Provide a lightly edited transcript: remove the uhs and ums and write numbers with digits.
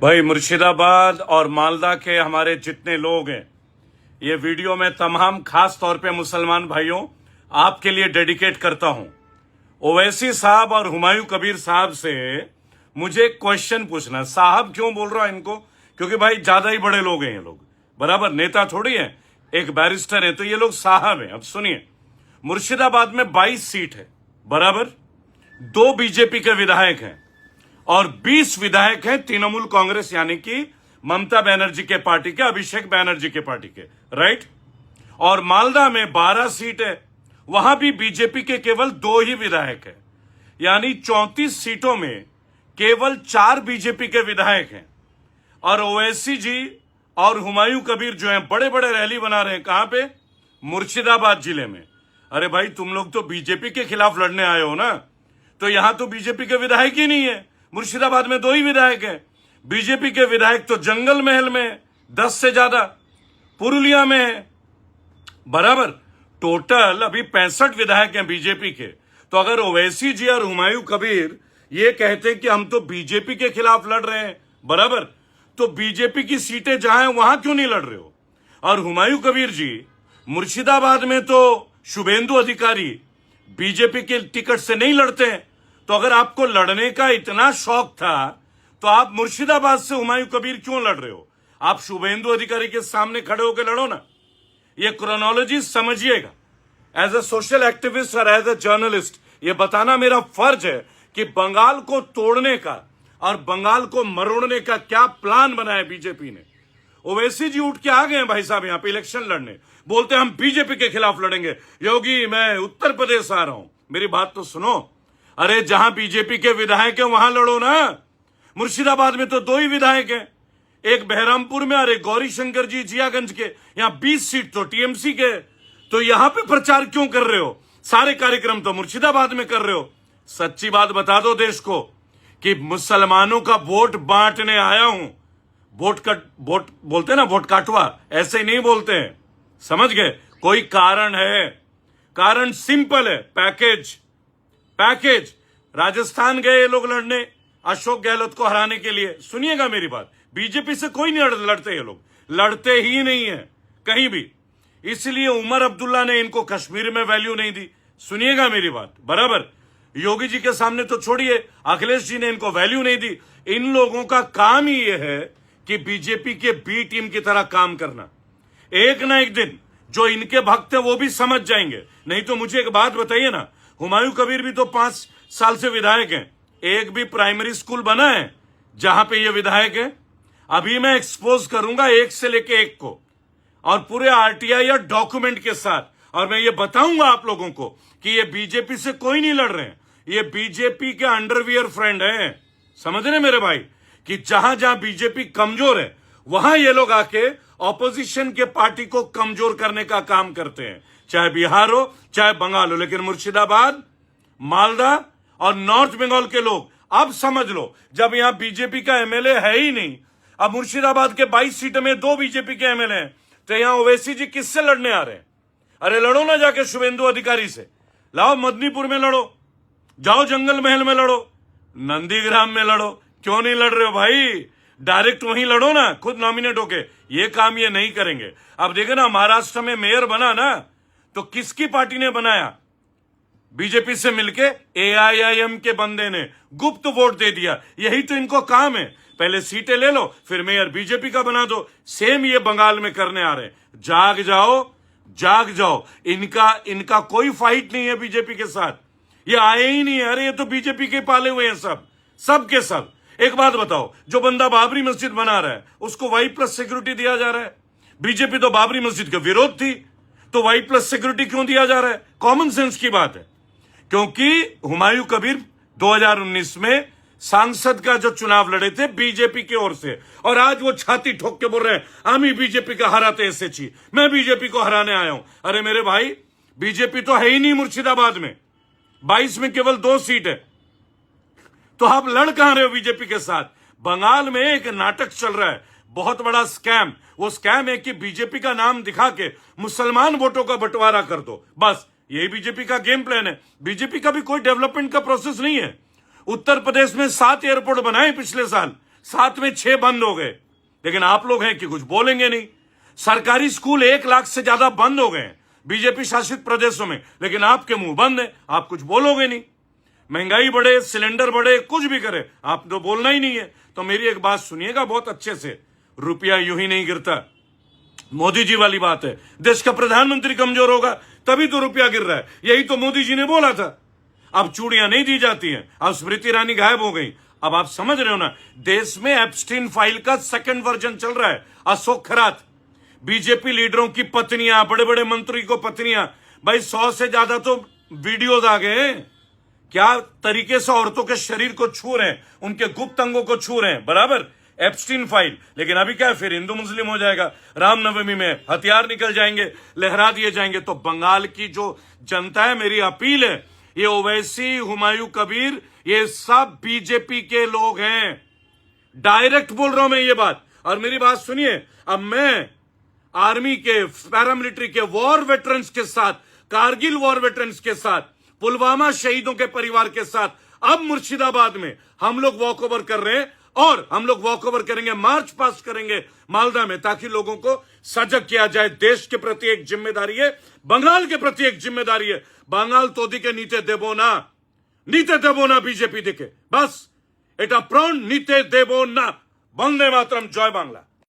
भाई मुर्शिदाबाद और मालदा के हमारे जितने लोग हैं, ये वीडियो मैं तमाम खास तौर पे मुसलमान भाइयों आपके लिए डेडिकेट करता हूं। ओवैसी साहब और हुमायूं कबीर साहब से मुझे क्वेश्चन पूछना। साहब क्यों बोल रहा हूं इनको? क्योंकि भाई ज्यादा ही बड़े लोग हैं ये लोग, बराबर नेता थोड़ी है, एक बैरिस्टर है, तो ये लोग साहब हैं। अब सुनिए, मुर्शिदाबाद में 22 सीट है, बराबर 2 बीजेपी के विधायक हैं और 20 विधायक हैं तृणमूल कांग्रेस यानी कि ममता बनर्जी के पार्टी के, अभिषेक बनर्जी के पार्टी के, राइट। और मालदा में 12 सीट है, वहां भी बीजेपी के केवल 2 ही विधायक हैं, यानी 34 सीटों में केवल 4 बीजेपी के विधायक हैं। और ओवैसी जी और हुमायूं कबीर जो हैं बड़े बड़े रैली बना रहे हैं, कहां पे? मुर्शिदाबाद जिले में। अरे भाई तुम लोग तो बीजेपी के खिलाफ लड़ने आए हो ना, तो यहां तो बीजेपी के विधायक ही नहीं है। मुर्शिदाबाद में 2 ही विधायक हैं। बीजेपी के विधायक तो जंगल महल में 10 से ज्यादा, पुरुलिया में है, बराबर टोटल अभी 65 विधायक हैं बीजेपी के। तो अगर ओवैसी जी और हुमायूं कबीर ये कहते हैं कि हम तो बीजेपी के खिलाफ लड़ रहे हैं, बराबर, तो बीजेपी की सीटें जहां हैं वहां क्यों नहीं लड़ रहे हो? और हुमायूं कबीर जी मुर्शिदाबाद में तो शुभेंदु अधिकारी बीजेपी के टिकट से नहीं लड़ते हैं। तो अगर आपको लड़ने का इतना शौक था तो आप मुर्शिदाबाद से हुमायूं कबीर क्यों लड़ रहे हो? आप शुभेंदु अधिकारी के सामने खड़े होकर लड़ो ना। ये क्रोनोलॉजी समझिएगा। एज ए सोशल एक्टिविस्ट और एज ए जर्नलिस्ट ये बताना मेरा फर्ज है कि बंगाल को तोड़ने का और बंगाल को मरोड़ने का क्या प्लान बनाया बीजेपी ने। ओवैसी जी उठ के आ गए हैं भाई साहब यहां पे इलेक्शन लड़ने, बोलते हम बीजेपी के खिलाफ लड़ेंगे। योगी मैं उत्तर प्रदेश आ रहा हूं, मेरी बात तो सुनो। अरे जहां बीजेपी के विधायक हैं वहां लड़ो ना। मुर्शिदाबाद में तो 2 ही विधायक हैं, एक बहरामपुर में और एक गौरी शंकर जी जियागंज के। यहां 20 सीट तो टीएमसी के। तो यहां पे प्रचार क्यों कर रहे हो? सारे कार्यक्रम तो मुर्शिदाबाद में कर रहे हो। सच्ची बात बता दो देश को कि मुसलमानों का वोट बांटने आया हूं। वोट बोलते हैं ना, वोट काटवा, ऐसे ही नहीं बोलते हैं, समझ गए? कोई कारण है, कारण सिंपल है, पैकेज। राजस्थान गए ये लोग लड़ने अशोक गहलोत को हराने के लिए। सुनिएगा मेरी बात, बीजेपी से कोई नहीं लड़ते, ये लोग लड़ते ही नहीं है कहीं भी। इसलिए उमर अब्दुल्ला ने इनको कश्मीर में वैल्यू नहीं दी। सुनिएगा मेरी बात, बराबर। योगी जी के सामने तो छोड़िए, अखिलेश जी ने इनको वैल्यू नहीं दी। इन लोगों का काम ही यह है कि बीजेपी के बी टीम की तरह काम करना। एक ना एक दिन जो इनके भक्त है वो भी समझ जाएंगे। नहीं तो मुझे एक बात बताइए ना, हुमायूं कबीर भी तो 5 साल से विधायक हैं, एक भी प्राइमरी स्कूल बना है जहां पे ये विधायक है? अभी मैं एक्सपोज करूंगा एक से लेके एक को, और पूरे आरटीआई या डॉक्यूमेंट के साथ, और मैं ये बताऊंगा आप लोगों को कि ये बीजेपी से कोई नहीं लड़ रहे हैं, ये बीजेपी के अंडरवियर फ्रेंड हैं। समझ रहे मेरे भाई कि जहां जहां बीजेपी कमजोर है वहां ये लोग आके ऑपोजिशन के पार्टी को कमजोर करने का काम करते हैं, चाहे बिहार हो चाहे बंगाल हो। लेकिन मुर्शिदाबाद, मालदा और नॉर्थ बंगाल के लोग अब समझ लो, जब यहां बीजेपी का एमएलए है ही नहीं, अब मुर्शिदाबाद के 22 सीटों में 2 बीजेपी के एमएलए हैं, तो यहां ओवैसी जी किससे लड़ने आ रहे हैं? अरे लड़ो ना जाके शुभेंदु अधिकारी से, लाओ मदनीपुर में लड़ो, जाओ जंगल महल में लड़ो, नंदीग्राम में लड़ो। क्यों नहीं लड़ रहे हो भाई? डायरेक्ट वहीं लड़ो ना, खुद नॉमिनेट होके। ये काम ये नहीं करेंगे। अब देखे ना, महाराष्ट्र में मेयर बना ना, तो किसकी पार्टी ने बनाया? बीजेपी से मिलके एआईआईएम के बंदे ने गुप्त वोट दे दिया। यही तो इनको काम है, पहले सीटें ले लो फिर मेयर बीजेपी का बना दो। सेम ये बंगाल में करने आ रहे हैं। जाग जाओ। इनका कोई फाइट नहीं है बीजेपी के साथ, ये आए ही नहीं है। अरे ये तो बीजेपी के पाले हुए हैं सब के सब। एक बात बताओ, जो बंदा बाबरी मस्जिद बना रहा है उसको Y+ सिक्योरिटी दिया जा रहा है। बीजेपी तो बाबरी मस्जिद के विरोध थी, तो Y+ सिक्योरिटी क्यों दिया जा रहा है? कॉमन सेंस की बात है। क्योंकि हुमायूं कबीर 2019 में सांसद का जो चुनाव लड़े थे बीजेपी की ओर से, और आज वो छाती ठोक के बोल रहे हैं हम ही बीजेपी का हराते एसएचई, मैं बीजेपी को हराने आया हूं। अरे मेरे भाई, बीजेपी तो है ही नहीं मुर्शिदाबाद में, 22 में केवल 2 सीट है, तो आप लड़ कहां रहे हो बीजेपी के साथ? बंगाल में एक नाटक चल रहा है, बहुत बड़ा स्कैम। वो स्कैम है कि बीजेपी का नाम दिखा के मुसलमान वोटों का बंटवारा कर दो, बस यही बीजेपी का गेम प्लान है। बीजेपी का भी कोई डेवलपमेंट का प्रोसेस नहीं है। उत्तर प्रदेश में 7 एयरपोर्ट बनाए पिछले साल, साथ में 6 बंद हो गए, लेकिन आप लोग हैं कि कुछ बोलेंगे नहीं। सरकारी स्कूल 1 लाख से ज्यादा बंद हो गए हैं बीजेपी शासित प्रदेशों में, लेकिन आपके मुंह बंद है, आप कुछ बोलोगे नहीं। महंगाई बढ़े, सिलेंडर बढ़े, कुछ भी करे, आप तो बोलना ही नहीं है। तो मेरी एक बात सुनिएगा बहुत अच्छे से, रुपया यूं ही नहीं गिरता। मोदी जी वाली बात है, देश का प्रधानमंत्री कमजोर होगा तभी तो रुपया गिर रहा है, यही तो मोदी जी ने बोला था। अब चूड़ियां नहीं दी जाती हैं, अब स्मृति ईरानी गायब हो गई। अब आप समझ रहे हो ना, देश में एप्स्टीन फाइल का 2nd वर्जन चल रहा है। अशोक खरात, बीजेपी लीडरों की पत्नियां, बड़े बड़े मंत्री को पत्नियां, भाई 100 से ज्यादा तो वीडियोज आ गए हैं। क्या तरीके से औरतों के शरीर को छू रहे हैं, उनके गुप्त अंगों को छू रहे हैं, बराबर एप्स्टीन फाइल। लेकिन अभी क्या है, फिर हिंदू मुस्लिम हो जाएगा, रामनवमी में हथियार निकल जाएंगे, लहरा दिए जाएंगे। तो बंगाल की जो जनता है, मेरी अपील है, ये ओवैसी, हुमायूं कबीर, ये सब बीजेपी के लोग हैं। डायरेक्ट बोल रहा हूं मैं ये बात। और मेरी बात सुनिए, अब मैं आर्मी के, पैरामिलिट्री के, वॉर वेटरन्स के साथ, कारगिल वॉर वेटरन्स के साथ, पुलवामा शहीदों के परिवार के साथ, अब मुर्शिदाबाद में हम लोग वॉक ओवर कर रहे हैं। और हम लोग वॉक ओवर करेंगे, मार्च पास करेंगे मालदा में, ताकि लोगों को सजग किया जाए। देश के प्रति एक जिम्मेदारी है, बंगाल के प्रति एक जिम्मेदारी है। बंगाल तो दिखे नीते देबो ना बीजेपी दिखे, बस এটা প্রাণ নিতে দেব না। বন্দে মাতরম, জয় বাংলা।